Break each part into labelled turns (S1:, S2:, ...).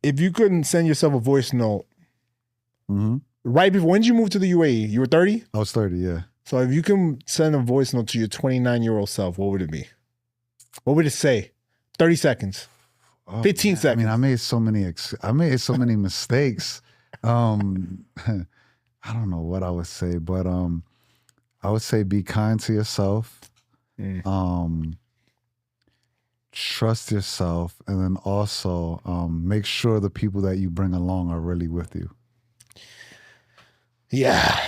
S1: if you couldn't send yourself a voice note
S2: Mm-hmm.
S1: right before, when did you move to the UAE? You were 30?
S2: I was 30, yeah.
S1: So if you can send a voice note to your 29-year-old self, what would it be? What would it say? 30 seconds. 15 seconds.
S2: I mean, I made so many mistakes. I don't know what I would say, but I would say be kind to yourself. Trust yourself, and then also make sure the people that you bring along are really with you.
S1: Yeah.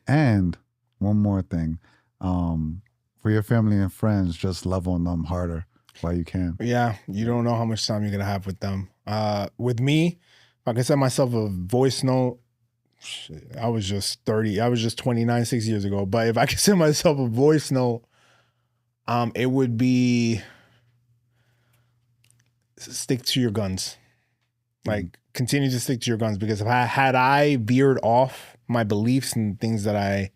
S2: And one more thing, for your family and friends, just love on them harder while you can.
S1: Yeah, you don't know how much time you're gonna have with them. With me, if I could send myself a voice note, I was just 30. I was just 29 6 years ago. But if I could send myself a voice note, it would be stick to your guns. Like continue to stick to your guns, because if I veered off my beliefs and things that I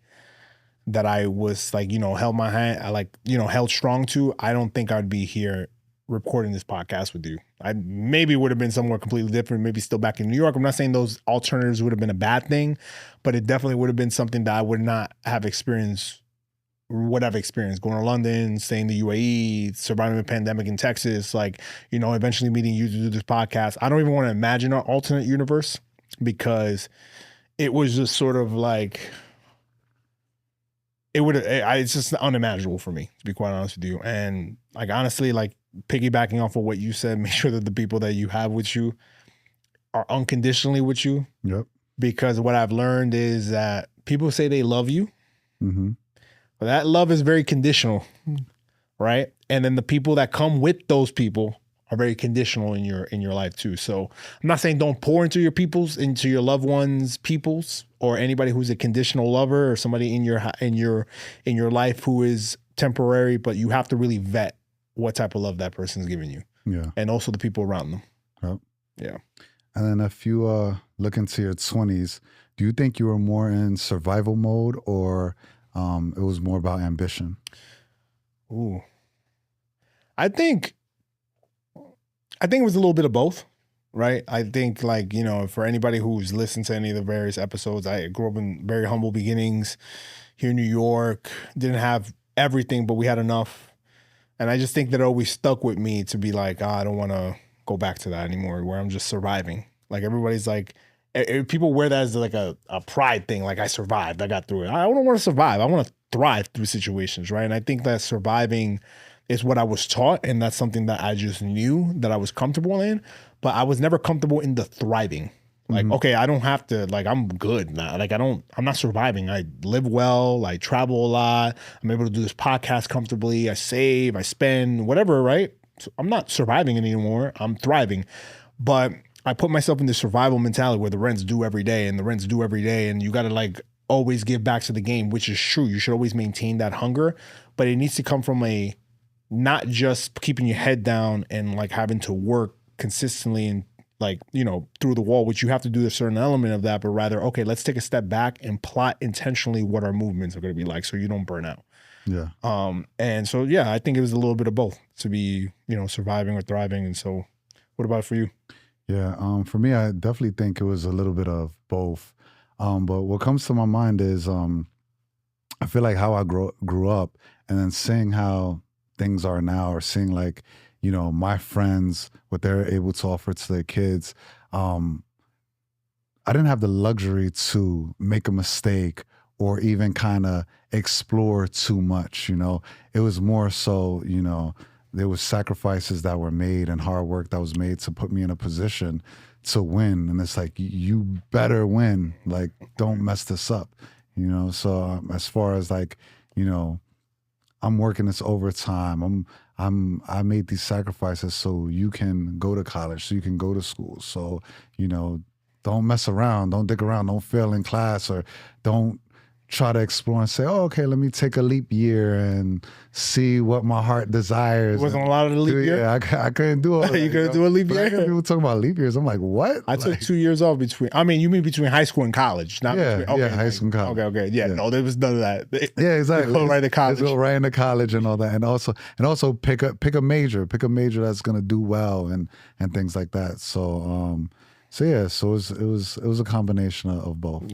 S1: was like, held my hand, held strong to, I don't think I'd be here recording this podcast with you. I maybe would have been somewhere completely different, maybe still back in New York. I'm not saying those alternatives would have been a bad thing, but it definitely would have been something that I would not have experienced what I've experienced, going to London, staying in the UAE, surviving a pandemic in Texas, eventually meeting you to do this podcast. I don't even want to imagine an alternate universe, because it was just sort of like, it's just unimaginable for me, to be quite honest with you. And honestly, piggybacking off of what you said, make sure that the people that you have with you are unconditionally with you.
S2: Yep.
S1: Because what I've learned is that people say they love you, but that love is very conditional, right? And then the people that come with those people are very conditional in your life too. So I'm not saying don't pour into your loved ones, peoples, or anybody who's a conditional lover, or somebody in your life who is temporary, but you have to really vet what type of love that person's giving you.
S2: Yeah.
S1: And also the people around them.
S2: Yep.
S1: Yeah.
S2: And then if you look into your 20s, do you think you were more in survival mode, or it was more about ambition?
S1: Ooh. I think it was a little bit of both, right? I think for anybody who's listened to any of the various episodes, I grew up in very humble beginnings here in New York, didn't have everything, but we had enough. And I just think that it always stuck with me to be like, I don't want to go back to that anymore, where I'm just surviving. Everybody's like, people wear that as a pride thing. I survived, I got through it. I don't want to survive. I want to thrive through situations, right? And I think that surviving is what I was taught, and that's something that I just knew that I was comfortable in, but I was never comfortable in the thriving. Okay, I don't have to, I'm good now. I'm not surviving. I live well, I travel a lot, I'm able to do this podcast comfortably, I save, I spend, whatever, right? So I'm not surviving anymore, I'm thriving. But I put myself in this survival mentality where the rent's due every day, and you got to always give back to the game, which is true. You should always maintain that hunger, but it needs to come from not just keeping your head down and having to work consistently and through the wall, which you have to do a certain element of that, but rather, okay, let's take a step back and plot intentionally what our movements are going to be like, so you don't burn out.
S2: Yeah.
S1: And so, yeah, I think it was a little bit of both, to be, surviving or thriving. And so what about for you?
S2: Yeah. For me, I definitely think it was a little bit of both. But what comes to my mind is, I feel like how I grew up, and then seeing how things are now, or seeing my friends, what they're able to offer to their kids. I didn't have the luxury to make a mistake or even kind of explore too much, It was more so, there was sacrifices that were made and hard work that was made to put me in a position to win. And it's you better win. Don't mess this up, So as far as I'm working this overtime. I made these sacrifices so you can go to college, so you can go to school. So, don't mess around, don't dick around, don't fail in class, or don't, try to explore and say, oh, okay, let me take a leap year and see what my heart
S1: It
S2: desires.
S1: wasn't a lot of the leap year.
S2: Yeah, I couldn't do all that.
S1: You couldn't do a leap
S2: But I
S1: year?
S2: hear people talking about leap years. I'm like, what?
S1: I took
S2: Like,
S1: 2 years off between. I mean, you mean between high school and college, not
S2: yeah,
S1: between.
S2: yeah,
S1: Okay,
S2: high school and college.
S1: okay. Yeah,
S2: Yeah.
S1: no, there was none of that.
S2: Yeah, exactly.
S1: Go right to
S2: Let's
S1: college.
S2: go right into college and all that, and also pick a major that's gonna do well and things like that. So yeah, so it was a combination of both.